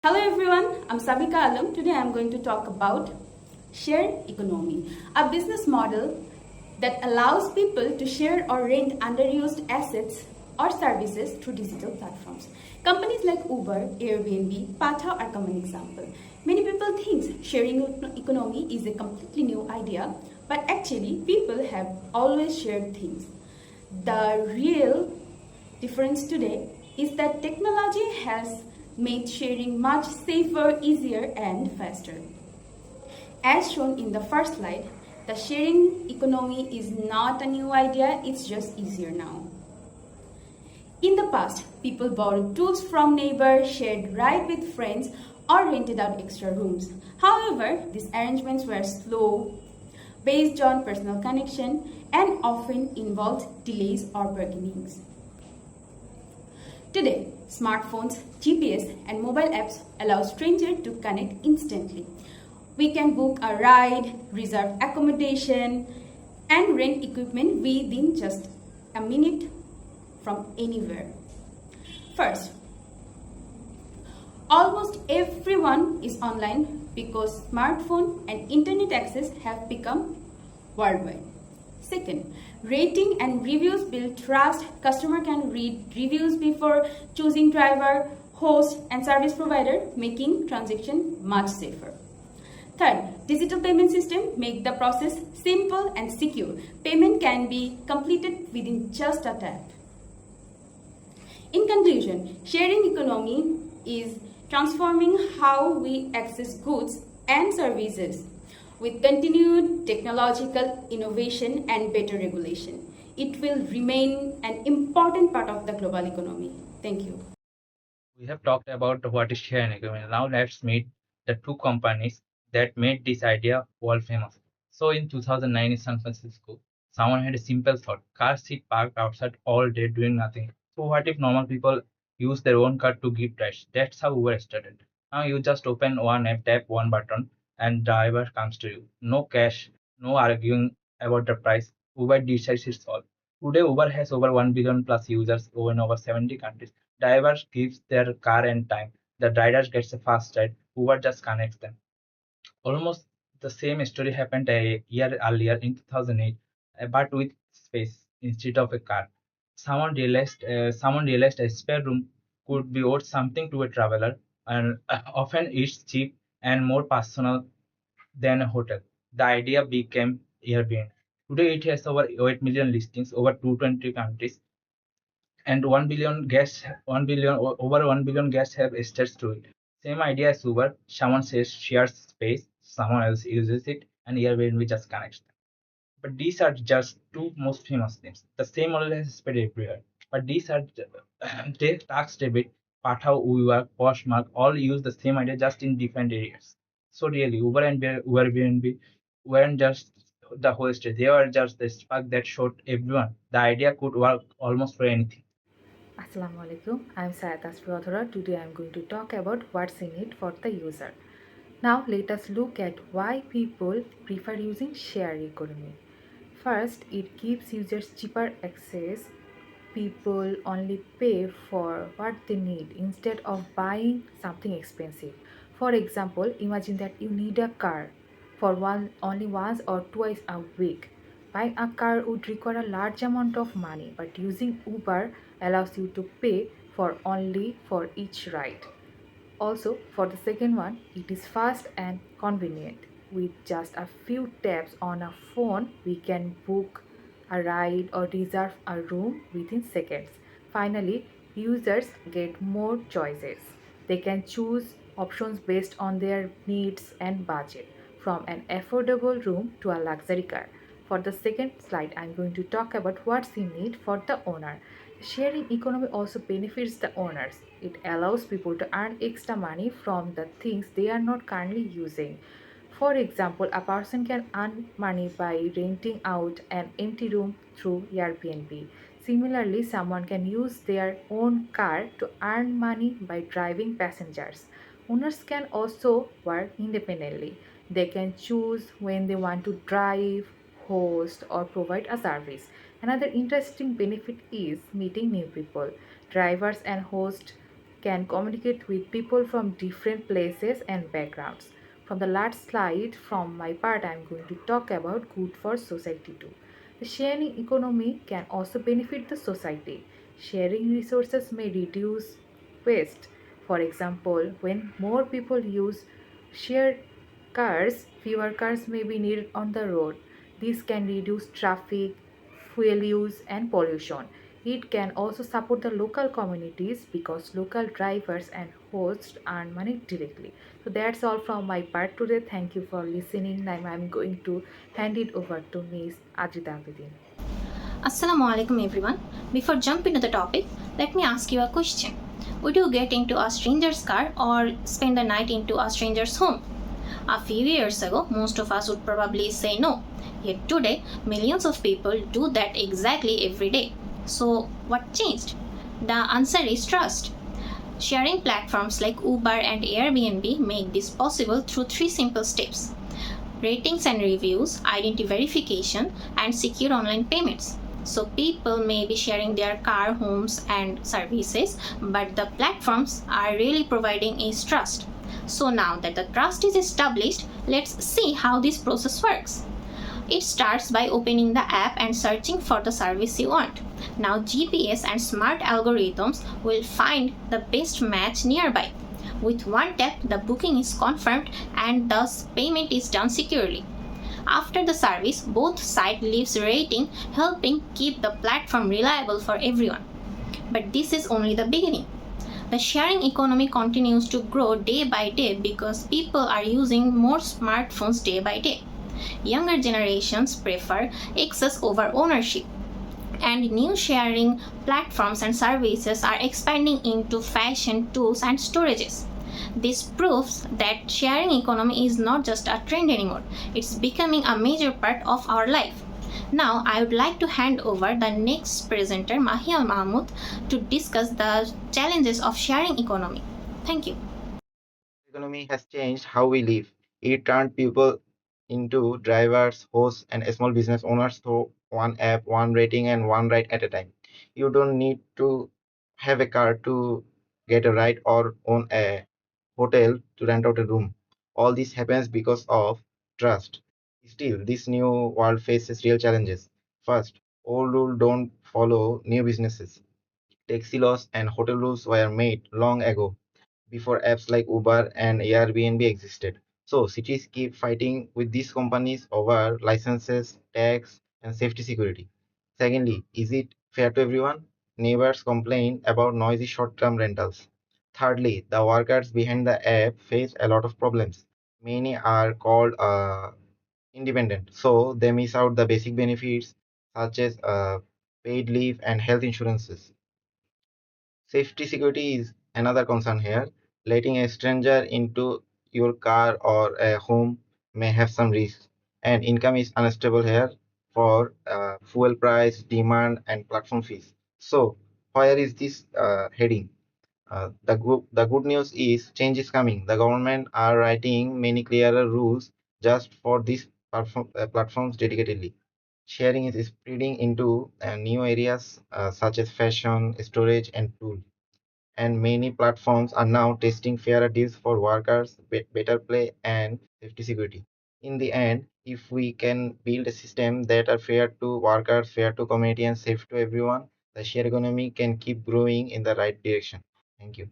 Hello everyone, I'm Sabika Alam. Today I'm going to talk about shared economy, a business model that allows people to share or rent underused assets or services through digital platforms. Companies like Uber, Airbnb, Pata are common example. Many people think sharing economy is a completely new idea, but actually people have always shared things. The real difference today is that technology has made sharing much safer, easier, and faster. As shown in the first slide, the sharing economy is not a new idea, it's just easier now. In the past, people borrowed tools from neighbors, shared rides with friends, or rented out extra rooms. However, these arrangements were slow, based on personal connection, and often involved delays or bargainings. Today, smartphones, GPS, and mobile apps allow strangers to connect instantly. We can book a ride, reserve accommodation, and rent equipment within just a minute from anywhere. First, almost everyone is online because smartphone and internet access have become worldwide. Second, rating and reviews build trust. Customer can read reviews before choosing driver, host, and service provider, making transaction much safer. Third, digital payment system make the process simple and secure. Payment can be completed within just a tap. In conclusion, sharing economy is transforming how we access goods and services with continued technological innovation and better regulation. It will remain an important part of the global economy. Thank you. We have talked about what is sharing economy. Now let's meet the two companies that made this idea world famous. So in 2009 in San Francisco, someone had a simple thought: car seat parked outside all day doing nothing. So what if normal people use their own car to give rides? That's how Uber started. Now you just open one app, tap one button, and driver comes to you. No cash, no arguing about the price. Uber decides it's all. Today Uber has over 1 billion plus users in over 70 countries. Drivers gives their car and time. The rider gets a fast ride. Uber just connects them. Almost the same story happened a year earlier in 2008, but with space instead of a car. Someone realized a spare room could be worth something to a traveler, and often it's cheap and more personal than a hotel. The idea became Airbnb. Today it has over 8 million listings over 220 countries and 1 billion guests 1 billion over 1 billion guests have stayed to it. Same idea as Uber. Someone says shares space, someone else uses it, and Airbnb just connects them. But these are just two most famous names. The same model has spread everywhere. But these are tax debit, Pathao, Uber, Poshmark all use the same idea just in different areas. So really, Uber and Airbnb weren't just the whole story. They were just the spark that showed everyone the idea could work almost for anything. Assalamu alaikum. I'm Sayat Asfiodhara. Today I'm going to talk about what's in it for the user. Now let us look at why people prefer using share economy. First, it gives users cheaper access. People only pay for what they need instead of buying something expensive. For example, imagine that you need a car for only once or twice a week. Buying a car would require a large amount of money, but using Uber allows you to pay for only for each ride. Also, for the second one, it is fast and convenient. With just a few taps on a phone, we can book a ride or reserve a room within seconds. Finally, users get more choices. They can choose options based on their needs and budget, from an affordable room to a luxury car. For the second slide, I'm going to talk about what's in it for the owner. Sharing economy also benefits the owners. It allows people to earn extra money from the things they are not currently using. For example, a person can earn money by renting out an empty room through Airbnb. Similarly, someone can use their own car to earn money by driving passengers. Owners can also work independently. They can choose when they want to drive, host, or provide a service. Another interesting benefit is meeting new people. Drivers and hosts can communicate with people from different places and backgrounds. From the last slide, from my part, I am going to talk about good for society too. The sharing economy can also benefit the society. Sharing resources may reduce waste. For example, when more people use shared cars, fewer cars may be needed on the road. This can reduce traffic, fuel use, and pollution. It can also support the local communities because local drivers and hosts earn money directly. So that's all from my part today. Thank you for listening. Now I'm going to hand it over to Miss Ajita Abedin. Assalamu alaikum everyone. Before jumping into the topic, let me ask you a question. Would you get into a stranger's car or spend the night into a stranger's home? A few years ago, most of us would probably say no. Yet today, millions of people do that exactly every day. So, what changed? The answer is trust. Sharing platforms like Uber and Airbnb make this possible through three simple steps: ratings and reviews, identity verification, and secure online payments. So people may be sharing their car, homes, and services, but the platforms are really providing is trust. So now that the trust is established, let's see how this process works. It starts by opening the app and searching for the service you want. Now GPS and smart algorithms will find the best match nearby. With one tap, the booking is confirmed and thus payment is done securely. After the service, both sides leaves rating, helping keep the platform reliable for everyone. But this is only the beginning. The sharing economy continues to grow day by day because people are using more smartphones day by day. Younger generations prefer access over ownership, and new sharing platforms and services are expanding into fashion, tools, and storages. This proves that sharing economy is not just a trend anymore, it's becoming a major part of our life. Now, I would like to hand over the next presenter, Mahia Mahmood, to discuss the challenges of sharing economy. Thank you. Economy has changed how we live. It turned people into drivers, hosts, and small business owners through one app, one rating, and one ride at a time. You don't need to have a car to get a ride or own a hotel to rent out a room. All this happens because of trust. Still, this new world faces real challenges. First, old rules don't follow new businesses. Taxi laws and hotel rules were made long ago before apps like Uber and Airbnb existed. So cities keep fighting with these companies over licenses, tax, and safety security. Secondly, is it fair to everyone? Neighbors complain about noisy short-term rentals. Thirdly, the workers behind the app face a lot of problems. Many are called independent, so they miss out the basic benefits such as paid leave and health insurances. Safety security is another concern here. Letting a stranger into your car or a home may have some risks, and income is unstable here for fuel price, demand, and platform fees. So, where is this heading? The good news is change is coming. The government are writing many clearer rules just for these platforms dedicatedly. Sharing is spreading into new areas such as fashion, storage, and tools, and many platforms are now testing fairer deals for workers, better play, and safety security. In the end, if we can build a system that are fair to workers, fair to community, and safe to everyone, the share economy can keep growing in the right direction. Thank you.